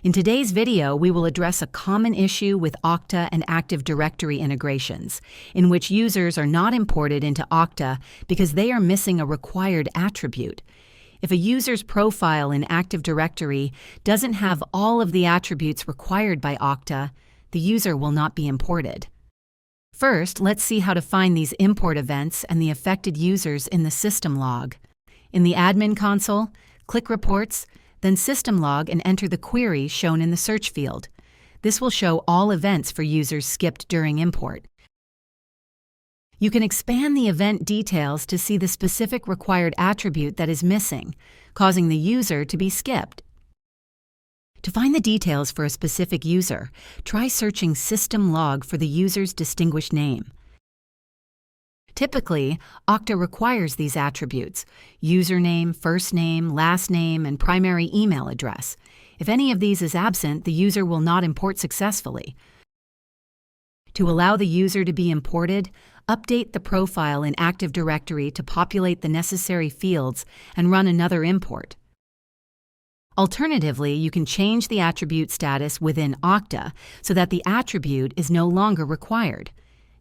In today's video, we will address a common issue with Okta and Active Directory integrations, in which users are not imported into Okta because they are missing a required attribute. If a user's profile in Active Directory doesn't have all of the attributes required by Okta, the user will not be imported. First, let's see how to find these import events and the affected users in the system log. In the admin console, click Reports, then System Log and enter the query shown in the search field. This will show all events for users skipped during import. You can expand the event details to see the specific required attribute that is missing, causing the user to be skipped. To find the details for a specific user, try searching System Log for the user's distinguished name. Typically, Okta requires these attributes: username, first name, last name, and primary email address. If any of these is absent, the user will not import successfully. To allow the user to be imported, update the profile in Active Directory to populate the necessary fields and run another import. Alternatively, you can change the attribute status within Okta so that the attribute is no longer required.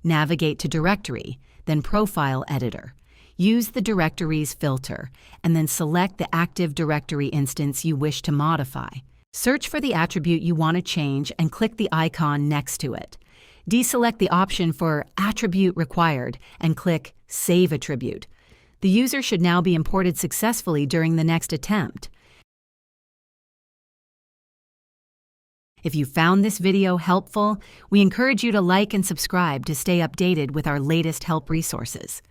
Navigate to Directory, then Profile Editor. Use the Directories filter, and then select the Active Directory instance you wish to modify. Search for the attribute you want to change and click the icon next to it. Deselect the option for Attribute Required and click Save Attribute. The user should now be imported successfully during the next attempt. If you found this video helpful, we encourage you to like and subscribe to stay updated with our latest help resources.